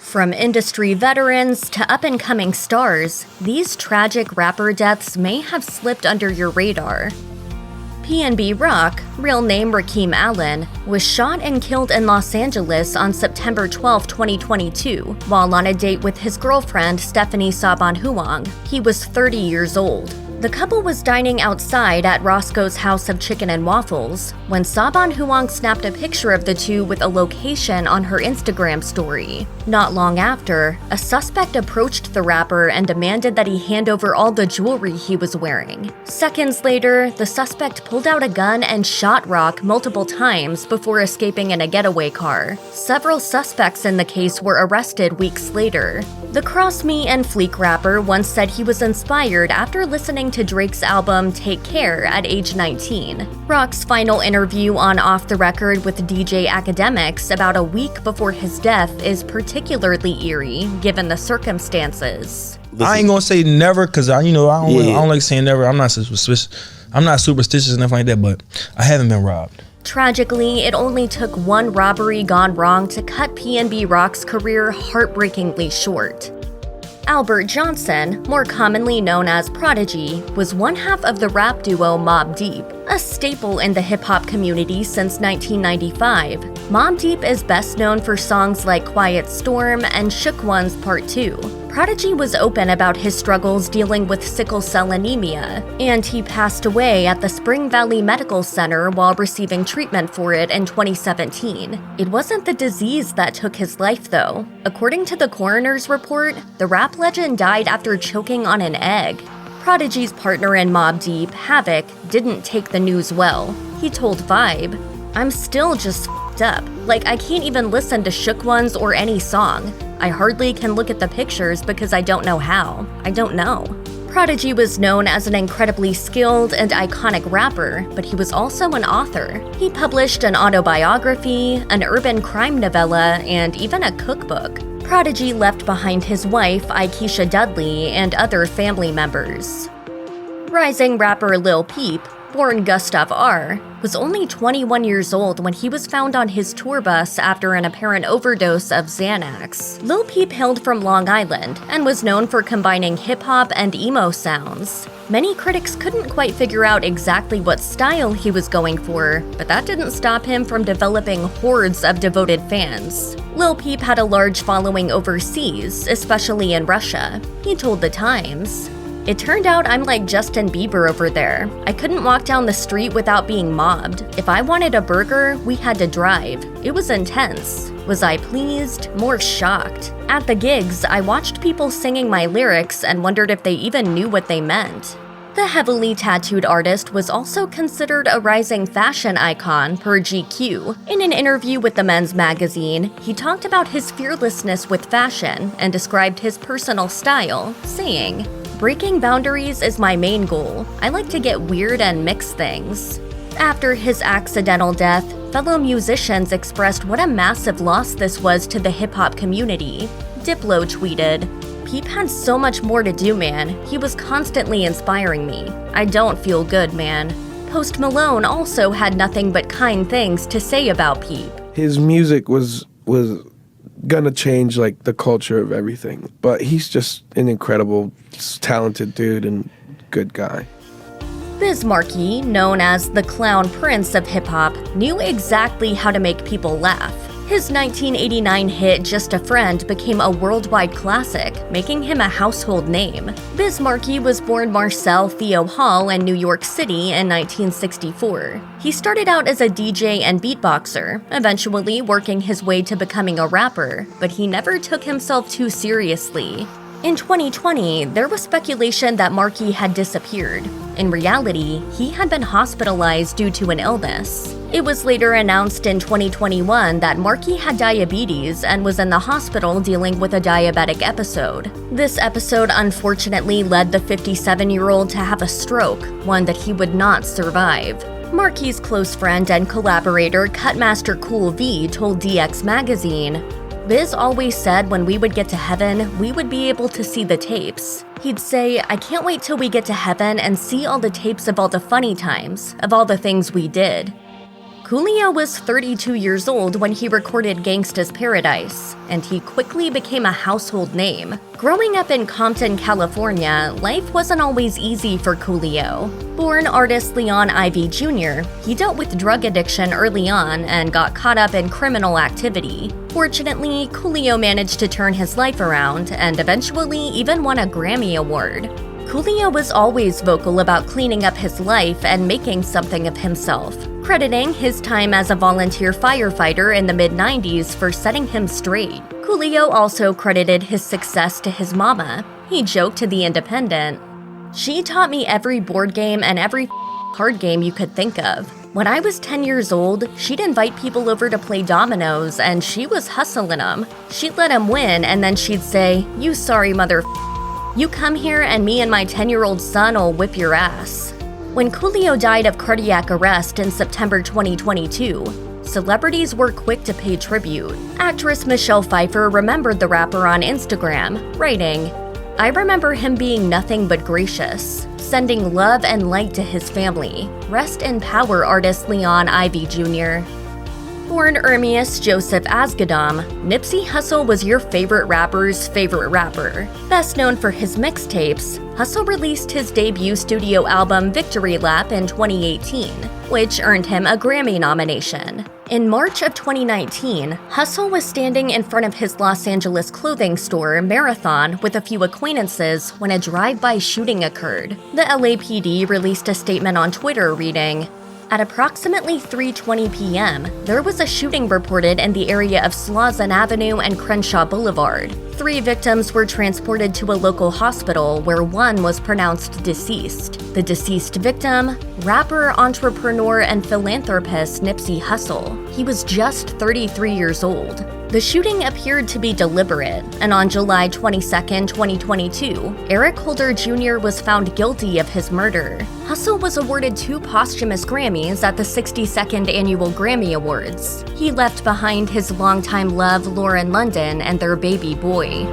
From industry veterans to up-and-coming stars, these tragic rapper deaths may have slipped under your radar. PnB Rock, real name Rakeem Allen, was shot and killed in Los Angeles on September 12, 2022, while on a date with his girlfriend Stephanie Saban Huang. He was 30 years old. The couple was dining outside at Roscoe's House of Chicken and Waffles when Saban Huang snapped a picture of the two with a location on her Instagram story. Not long after, a suspect approached the rapper and demanded that he hand over all the jewelry he was wearing. Seconds later, the suspect pulled out a gun and shot Rock multiple times before escaping in a getaway car. Several suspects in the case were arrested weeks later. The Cross Me and Fleek rapper once said he was inspired after listening to Drake's album Take Care at age 19. Rock's final interview on Off the Record with DJ Academics about a week before his death is particularly eerie, given the circumstances. I ain't gonna say never, cause I don't like saying never. I'm not superstitious and nothing like that, but I haven't been robbed. Tragically, it only took one robbery gone wrong to cut PnB Rock's career heartbreakingly short. Albert Johnson, more commonly known as Prodigy, was one half of the rap duo Mobb Deep, a staple in the hip-hop community since 1995. Mobb Deep is best known for songs like Quiet Storm and Shook Ones Part 2. Prodigy was open about his struggles dealing with sickle cell anemia, and he passed away at the Spring Valley Medical Center while receiving treatment for it in 2017. It wasn't the disease that took his life, though. According to the coroner's report, the rap legend died after choking on an egg. Prodigy's partner in Mobb Deep, Havoc, didn't take the news well. He told Vibe, "I'm still just f***ed up. Like, I can't even listen to Shook Ones or any song. I hardly can look at the pictures because I don't know how. I don't know." Prodigy was known as an incredibly skilled and iconic rapper, but he was also an author. He published an autobiography, an urban crime novella, and even a cookbook. Prodigy left behind his wife, Ikesha Dudley, and other family members. Rising rapper Lil Peep, born Gustav R., was only 21 years old when he was found on his tour bus after an apparent overdose of Xanax. Lil Peep hailed from Long Island and was known for combining hip-hop and emo sounds. Many critics couldn't quite figure out exactly what style he was going for, but that didn't stop him from developing hordes of devoted fans. Lil Peep had a large following overseas, especially in Russia. He told The Times, "It turned out I'm like Justin Bieber over there. I couldn't walk down the street without being mobbed. If I wanted a burger, we had to drive. It was intense. Was I pleased? More shocked. At the gigs, I watched people singing my lyrics and wondered if they even knew what they meant." The heavily tattooed artist was also considered a rising fashion icon per GQ. In an interview with the men's magazine, he talked about his fearlessness with fashion and described his personal style, saying, "Breaking boundaries is my main goal. I like to get weird and mix things." After his accidental death, fellow musicians expressed what a massive loss this was to the hip-hop community. Diplo tweeted, "Peep had so much more to do, man. He was constantly inspiring me. I don't feel good, man." Post Malone also had nothing but kind things to say about Peep. His music was gonna change like the culture of everything, but he's just an incredible, talented dude and good guy. Biz Markie, known as the Clown Prince of hip-hop, knew exactly how to make people laugh. His 1989 hit Just a Friend became a worldwide classic, making him a household name. Biz Markie was born Marcel Theo Hall in New York City in 1964. He started out as a DJ and beatboxer, eventually working his way to becoming a rapper, but he never took himself too seriously. In 2020, there was speculation that Markie had disappeared. In reality, he had been hospitalized due to an illness. It was later announced in 2021 that Markie had diabetes and was in the hospital dealing with a diabetic episode. This episode unfortunately led the 57-year-old to have a stroke, one that he would not survive. Markie's close friend and collaborator Cutmaster Cool V told DX Magazine, "Biz always said when we would get to heaven, we would be able to see the tapes. He'd say, I can't wait till we get to heaven and see all the tapes of all the funny times, of all the things we did." Coolio was 32 years old when he recorded Gangsta's Paradise, and he quickly became a household name. Growing up in Compton, California, life wasn't always easy for Coolio. Born artist Leon Ivy Jr., he dealt with drug addiction early on and got caught up in criminal activity. Fortunately, Coolio managed to turn his life around and eventually even won a Grammy Award. Coolio was always vocal about cleaning up his life and making something of himself, crediting his time as a volunteer firefighter in the mid-90s for setting him straight. Coolio also credited his success to his mama. He joked to The Independent, "She taught me every board game and every card game you could think of. When I was 10 years old, she'd invite people over to play dominoes and she was hustling them. She'd let them win and then she'd say, 'You sorry mother you come here and me and my 10-year-old son'll whip your ass.'" When Coolio died of cardiac arrest in September 2022, celebrities were quick to pay tribute. Actress Michelle Pfeiffer remembered the rapper on Instagram, writing, "I remember him being nothing but gracious, sending love and light to his family. Rest in power, artist Leon Ivy Jr." Born Ermias Joseph Asghedom, Nipsey Hussle was your favorite rapper's favorite rapper. Best known for his mixtapes, Hussle released his debut studio album Victory Lap in 2018, which earned him a Grammy nomination. In March of 2019, Hussle was standing in front of his Los Angeles clothing store, Marathon, with a few acquaintances when a drive-by shooting occurred. The LAPD released a statement on Twitter reading, "At approximately 3:20 p.m., there was a shooting reported in the area of Slauson Avenue and Crenshaw Boulevard. 3 victims were transported to a local hospital where one was pronounced deceased. The deceased victim, rapper, entrepreneur, and philanthropist Nipsey Hussle. He was just 33 years old." The shooting appeared to be deliberate, and on July 22, 2022, Eric Holder Jr. was found guilty of his murder. Hussle was awarded 2 posthumous Grammys at the 62nd Annual Grammy Awards. He left behind his longtime love, Lauren London, and their baby boy.